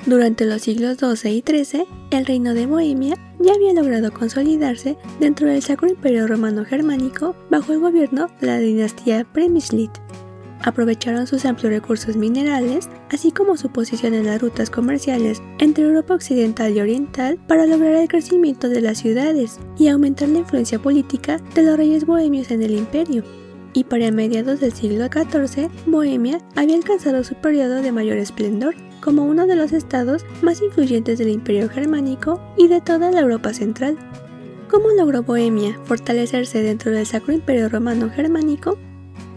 Durante los siglos XII y XIII, el reino de Bohemia ya había logrado consolidarse dentro del Sacro Imperio Romano Germánico bajo el gobierno de la dinastía Przemyśl. Aprovecharon sus amplios recursos minerales, así como su posición en las rutas comerciales entre Europa Occidental y Oriental para lograr el crecimiento de las ciudades y aumentar la influencia política de los reyes bohemios en el imperio. Y para mediados del siglo XIV, Bohemia había alcanzado su periodo de mayor esplendor, como uno de los estados más influyentes del Imperio Germánico y de toda la Europa Central. ¿Cómo logró Bohemia fortalecerse dentro del Sacro Imperio Romano Germánico?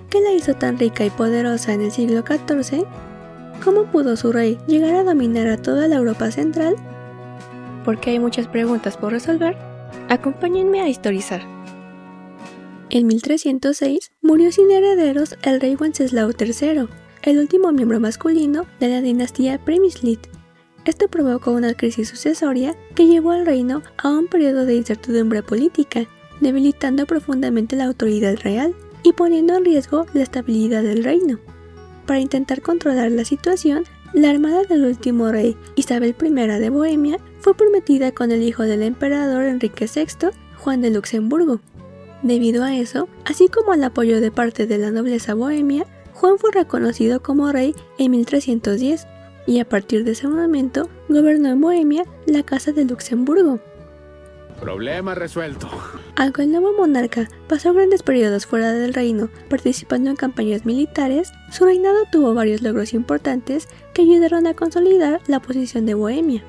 ¿Qué la hizo tan rica y poderosa en el siglo XIV? ¿Cómo pudo su rey llegar a dominar a toda la Europa Central? Porque hay muchas preguntas por resolver, acompáñenme a historizar. En 1306 murió sin herederos el rey Wenceslao III, el último miembro masculino de la dinastía Przemyśl. Esto provocó una crisis sucesoria que llevó al reino a un periodo de incertidumbre política, debilitando profundamente la autoridad real y poniendo en riesgo la estabilidad del reino. Para intentar controlar la situación, la armada del último rey, Isabel I de Bohemia, fue prometida con el hijo del emperador Enrique VI, Juan de Luxemburgo. Debido a eso, así como al apoyo de parte de la nobleza bohemia, Juan fue reconocido como rey en 1310, y a partir de ese momento gobernó en Bohemia la Casa de Luxemburgo. Problema resuelto. Aunque el nuevo monarca pasó grandes periodos fuera del reino participando en campañas militares, su reinado tuvo varios logros importantes que ayudaron a consolidar la posición de Bohemia.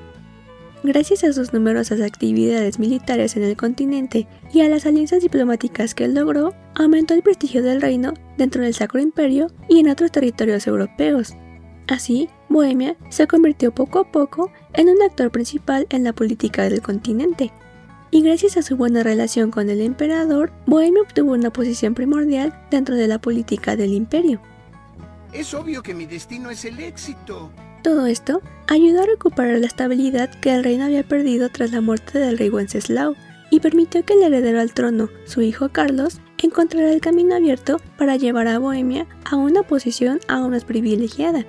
Gracias a sus numerosas actividades militares en el continente y a las alianzas diplomáticas que él logró, aumentó el prestigio del reino dentro del Sacro Imperio y en otros territorios europeos. Así, Bohemia se convirtió poco a poco en un actor principal en la política del continente. Y gracias a su buena relación con el emperador, Bohemia obtuvo una posición primordial dentro de la política del imperio. Es obvio que mi destino es el éxito. Todo esto ayudó a recuperar la estabilidad que el reino había perdido tras la muerte del rey Wenceslao y permitió que el heredero al trono, su hijo Carlos, encontrara el camino abierto para llevar a Bohemia a una posición aún más privilegiada.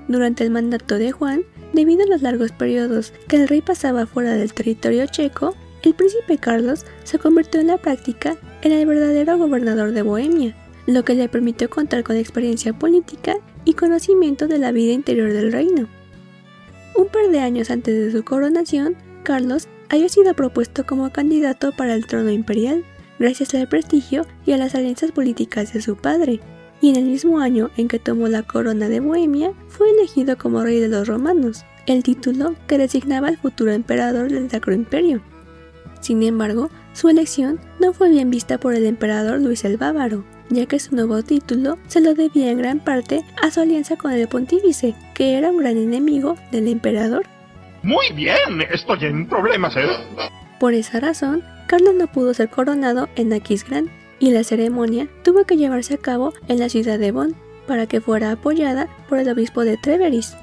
Durante el mandato de Juan, debido a los largos periodos que el rey pasaba fuera del territorio checo, el príncipe Carlos se convirtió en la práctica en el verdadero gobernador de Bohemia, lo que le permitió contar con experiencia política y conocimiento de la vida interior del reino. Un par de años antes de su coronación, Carlos había sido propuesto como candidato para el trono imperial, gracias al prestigio y a las alianzas políticas de su padre, y en el mismo año en que tomó la corona de Bohemia, fue elegido como rey de los romanos, el título que designaba al futuro emperador del Sacro Imperio. Sin embargo, su elección no fue bien vista por el emperador Luis el Bávaro, ya que su nuevo título se lo debía en gran parte a su alianza con el pontífice, que era un gran enemigo del emperador. Muy bien, estoy en problemas, ¿eh? Por esa razón, Carlos no pudo ser coronado en Aquisgrán, y la ceremonia tuvo que llevarse a cabo en la ciudad de Bonn, para que fuera apoyada por el obispo de Treveris.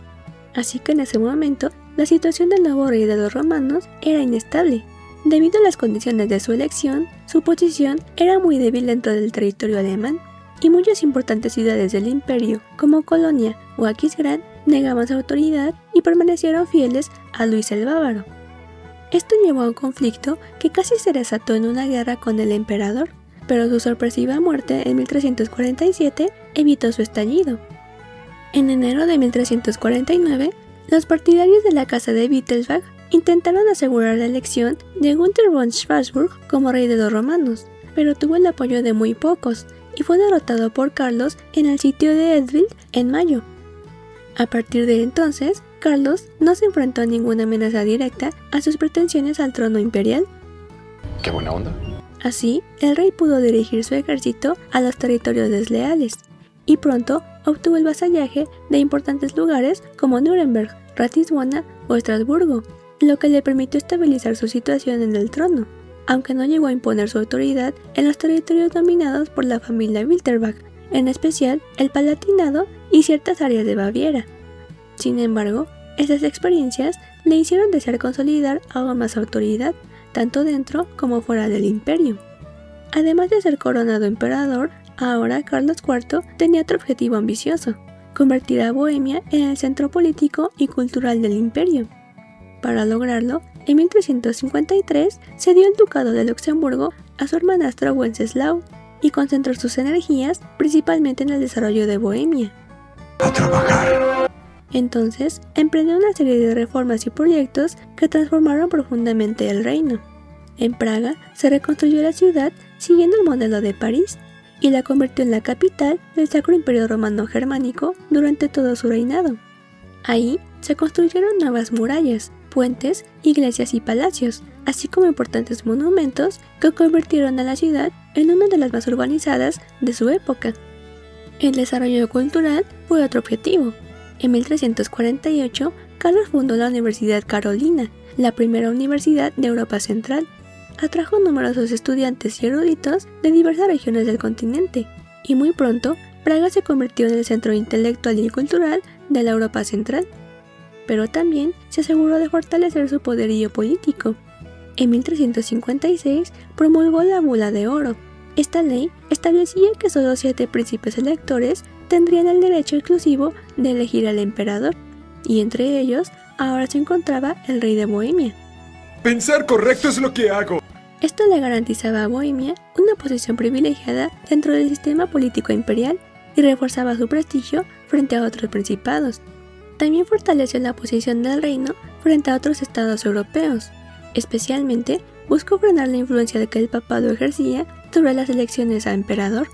Así que en ese momento, la situación del nuevo rey de los romanos era inestable. Debido a las condiciones de su elección, su posición era muy débil dentro del territorio alemán, y muchas importantes ciudades del imperio, como Colonia o Aquisgrán, negaban su autoridad y permanecieron fieles a Luis el Bávaro. Esto llevó a un conflicto que casi se desató en una guerra con el emperador, pero su sorpresiva muerte en 1347 evitó su estallido. En enero de 1349, los partidarios de la casa de Wittelsbach intentaron asegurar la elección de Günther von Schwarzburg como rey de los romanos, pero tuvo el apoyo de muy pocos y fue derrotado por Carlos en el sitio de Eltville en mayo. A partir de entonces, Carlos no se enfrentó a ninguna amenaza directa a sus pretensiones al trono imperial. ¡Qué buena onda! Así, el rey pudo dirigir su ejército a los territorios desleales, y pronto obtuvo el vasallaje de importantes lugares como Nuremberg, Ratisbona o Estrasburgo, lo que le permitió estabilizar su situación en el trono, aunque no llegó a imponer su autoridad en los territorios dominados por la familia Wittelsbach, en especial el Palatinado y ciertas áreas de Baviera. Sin embargo, esas experiencias le hicieron desear consolidar aún más autoridad, tanto dentro como fuera del imperio. Además de ser coronado emperador, ahora Carlos IV tenía otro objetivo ambicioso: convertir a Bohemia en el centro político y cultural del imperio. Para lograrlo, en 1353 cedió el ducado de Luxemburgo a su hermanastro Wenceslao y concentró sus energías principalmente en el desarrollo de Bohemia. A trabajar. Entonces, emprendió una serie de reformas y proyectos que transformaron profundamente el reino. En Praga se reconstruyó la ciudad siguiendo el modelo de París y la convirtió en la capital del Sacro Imperio Romano Germánico durante todo su reinado. Ahí se construyeron nuevas murallas, puentes, iglesias y palacios, así como importantes monumentos que convirtieron a la ciudad en una de las más urbanizadas de su época. El desarrollo cultural fue otro objetivo. En 1348, Carlos fundó la Universidad Carolina, la primera universidad de Europa Central. Atrajo numerosos estudiantes y eruditos de diversas regiones del continente, y muy pronto Praga se convirtió en el centro intelectual y cultural de la Europa Central. Pero también se aseguró de fortalecer su poderío político. En 1356 promulgó la Bula de Oro. Esta ley establecía que solo 7 príncipes electores tendrían el derecho exclusivo de elegir al emperador, y entre ellos ahora se encontraba el rey de Bohemia. Pensar correcto es lo que hago. Esto le garantizaba a Bohemia una posición privilegiada dentro del sistema político imperial y reforzaba su prestigio frente a otros principados. También fortaleció la posición del reino frente a otros estados europeos. Especialmente, buscó frenar la influencia que el papado ejercía sobre las elecciones a emperador.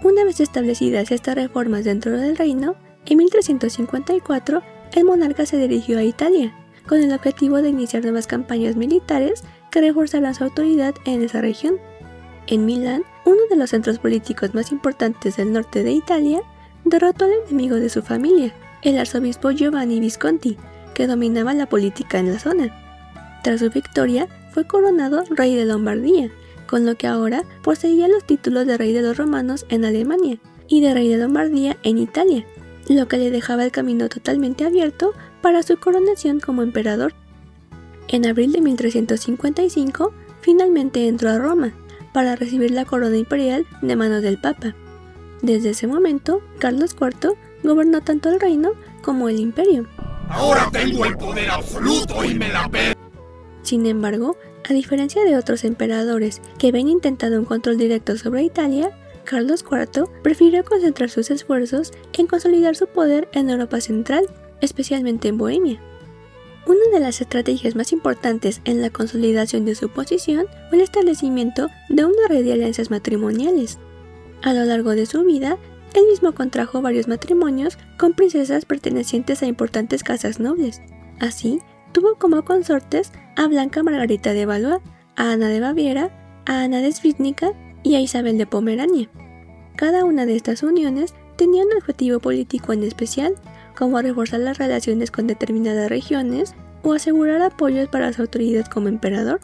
Una vez establecidas estas reformas dentro del reino, en 1354 el monarca se dirigió a Italia, con el objetivo de iniciar nuevas campañas militares que reforzaran su autoridad en esa región. En Milán, uno de los centros políticos más importantes del norte de Italia, derrotó al enemigo de su familia, el arzobispo Giovanni Visconti, que dominaba la política en la zona. Tras su victoria, fue coronado rey de Lombardía, con lo que ahora poseía los títulos de rey de los romanos en Alemania y de rey de Lombardía en Italia, lo que le dejaba el camino totalmente abierto para su coronación como emperador. En abril de 1355, finalmente entró a Roma para recibir la corona imperial de manos del Papa. Desde ese momento, Carlos IV gobernó tanto el reino como el imperio. Ahora tengo el poder absoluto y me la pe... Sin embargo, a diferencia de otros emperadores que habían intentado un control directo sobre Italia, Carlos IV prefirió concentrar sus esfuerzos en consolidar su poder en Europa Central, especialmente en Bohemia. Una de las estrategias más importantes en la consolidación de su posición fue el establecimiento de una red de alianzas matrimoniales. A lo largo de su vida, él mismo contrajo varios matrimonios con princesas pertenecientes a importantes casas nobles. Así, tuvo como consortes a Blanca Margarita de Valois, a Ana de Baviera, a Ana de Svídnica y a Isabel de Pomerania. Cada una de estas uniones tenía un objetivo político en especial, como reforzar las relaciones con determinadas regiones o asegurar apoyos para su autoridad como emperador.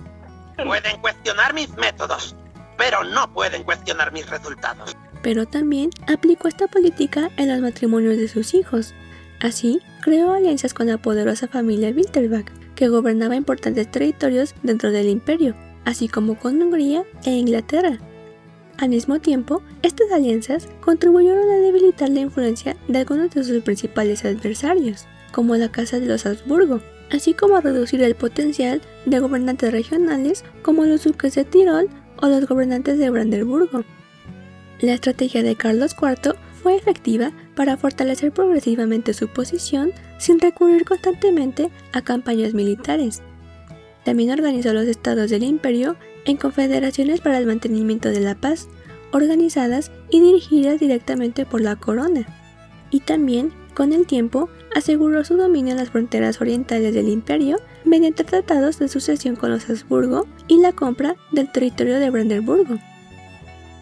Pueden cuestionar mis métodos, pero no pueden cuestionar mis resultados. Pero también aplicó esta política en los matrimonios de sus hijos. Así, creó alianzas con la poderosa familia Wittelsbach, que gobernaba importantes territorios dentro del imperio, así como con Hungría e Inglaterra. Al mismo tiempo, estas alianzas contribuyeron a debilitar la influencia de algunos de sus principales adversarios, como la Casa de los Habsburgo, así como a reducir el potencial de gobernantes regionales como los duques de Tirol o los gobernantes de Brandeburgo. La estrategia de Carlos IV fue efectiva para fortalecer progresivamente su posición sin recurrir constantemente a campañas militares. También organizó los estados del imperio en confederaciones para el mantenimiento de la paz, organizadas y dirigidas directamente por la corona. Y también, con el tiempo, aseguró su dominio en las fronteras orientales del imperio mediante tratados de sucesión con los Habsburgo y la compra del territorio de Brandeburgo.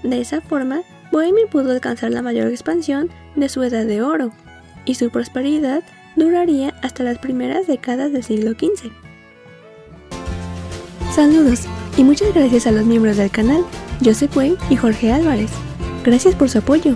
De esa forma, Bohemia pudo alcanzar la mayor expansión de su edad de oro, y su prosperidad duraría hasta las primeras décadas del siglo XV. Saludos y muchas gracias a los miembros del canal, Joseph Way y Jorge Álvarez. Gracias por su apoyo.